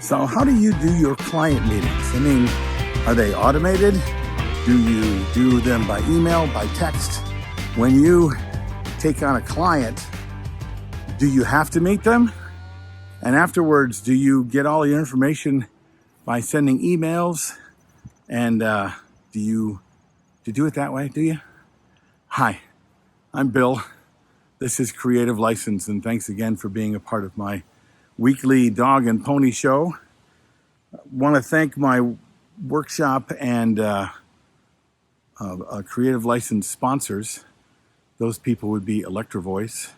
So how do you do your client meetings? I mean, are they automated? Do you do them by email, by text? When you take on a client, do you have to meet them? And afterwards, do you get all your information by sending emails? And do you do it that way, do you? Hi, I'm Bill. This is Creative License, and thanks again for being a part of my weekly dog and pony show. I want to thank my workshop and Creative License sponsors. Those people would be Electro Voice,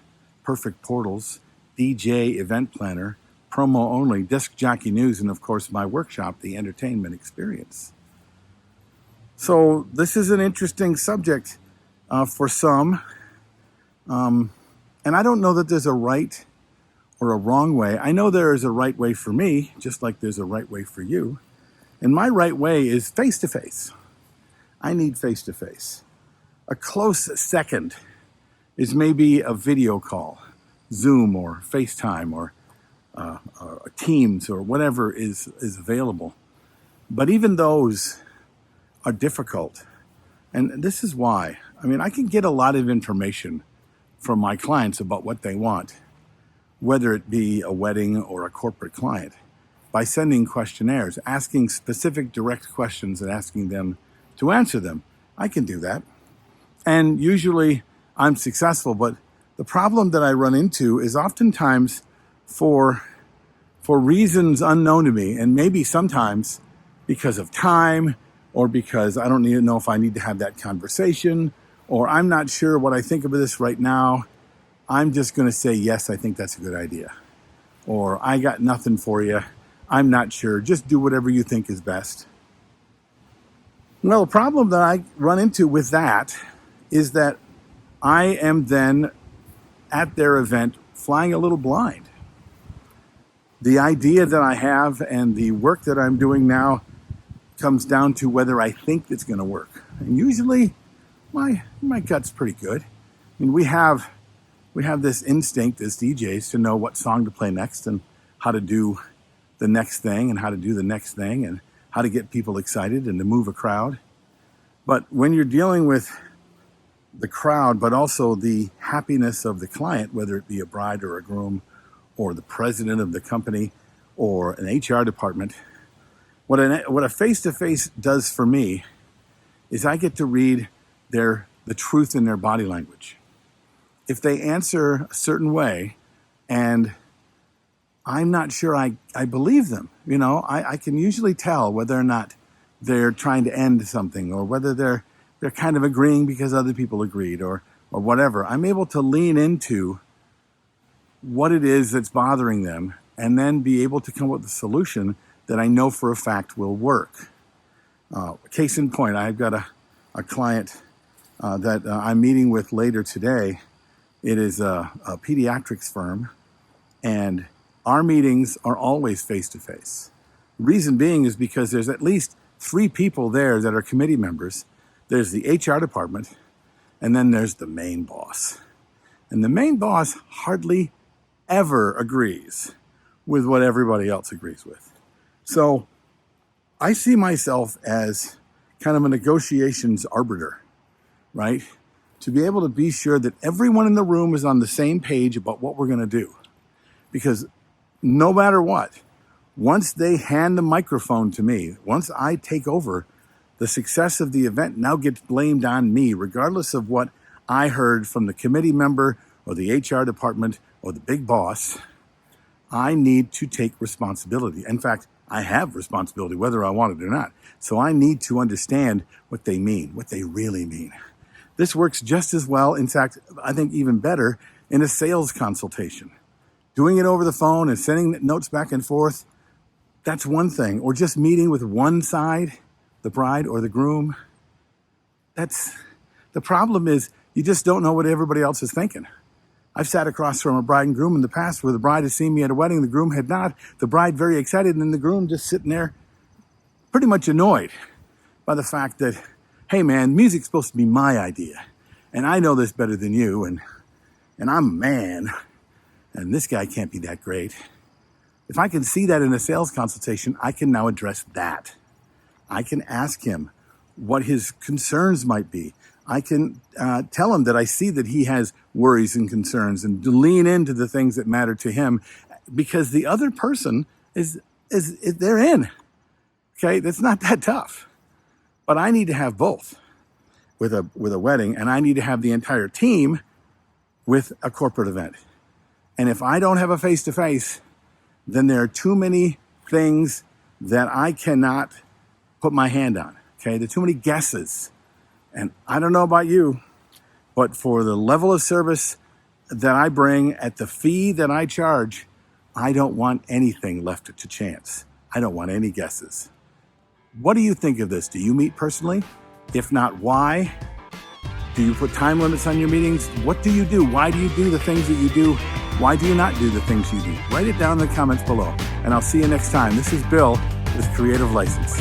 Perfect Portals, DJ Event Planner, Promo Only, Disc Jockey News, and of course my workshop, The Entertainment Experience. So this is an interesting subject for some. And I don't know that there's a right or a wrong way. I know there is a right way for me, just like there's a right way for you. And my right way is face-to-face. I need face-to-face. A close second is maybe a video call, Zoom or FaceTime or Teams or whatever is available. But even those are difficult. And this is why. I mean, I can get a lot of information from my clients about what they want, whether it be a wedding or a corporate client, by sending questionnaires, asking specific direct questions and asking them to answer them. I can do that. And usually I'm successful, but the problem that I run into is oftentimes for reasons unknown to me, and maybe sometimes because of time or because I don't even know if I need to have that conversation, or I'm not sure what I think of this right now, I'm just going to say, yes, I think that's a good idea. Or I got nothing for you. I'm not sure. Just do whatever you think is best. Well, the problem that I run into with that is that I am then at their event flying a little blind. The idea that I have and the work that I'm doing now comes down to whether I think it's going to work. And usually my gut's pretty good. I mean, we have this instinct as DJs to know what song to play next and how to do the next thing and how to do the next thing and how to get people excited and to move a crowd. But when you're dealing with the crowd, but also the happiness of the client, whether it be a bride or a groom or the president of the company or an HR department, what a face-to-face does for me is I get to read the truth in their body language. If they answer a certain way and I'm not sure I believe them, I can usually tell whether or not they're trying to end something or whether they're kind of agreeing because other people agreed or whatever. I'm able to lean into what it is that's bothering them and then be able to come up with a solution that I know for a fact will work. Case in point, I've got a client that I'm meeting with later today. It is a pediatrics firm, and our meetings are always face-to-face. The reason being is because there's at least 3 people there that are committee members. There's the HR department, and then there's the main boss. And the main boss hardly ever agrees with what everybody else agrees with. So I see myself as kind of a negotiations arbiter, right? To be able to be sure that everyone in the room is on the same page about what we're going to do. Because no matter what, once they hand the microphone to me, once I take over, the success of the event now gets blamed on me, regardless of what I heard from the committee member or the HR department or the big boss. I need to take responsibility. In fact, I have responsibility whether I want it or not. So I need to understand what they mean, what they really mean. This works just as well, in fact, I think even better, in a sales consultation. Doing it over the phone and sending notes back and forth, that's one thing. Or just meeting with one side, the bride or the groom. The problem is you just don't know what everybody else is thinking. I've sat across from a bride and groom in the past where the bride has seen me at a wedding, the groom had not. The bride very excited, and then the groom just sitting there pretty much annoyed by the fact that, hey man, music's supposed to be my idea. And I know this better than you, and I'm a man, and this guy can't be that great. If I can see that in a sales consultation, I can now address that. I can ask him what his concerns might be. I can tell him that I see that he has worries and concerns, and to lean into the things that matter to him, because the other person is they're in. Okay, that's not that tough. But I need to have both with a wedding, and I need to have the entire team with a corporate event. And if I don't have a face-to-face, then there are too many things that I cannot put my hand on. Okay, there are too many guesses. And I don't know about you, but for the level of service that I bring at the fee that I charge, I don't want anything left to chance. I don't want any guesses. What do you think of this? Do you meet personally? If not, why? Do you put time limits on your meetings? What do you do? Why do you do the things that you do? Why do you not do the things you do? Write it down in the comments below, and I'll see you next time. This is Bill with Creative License.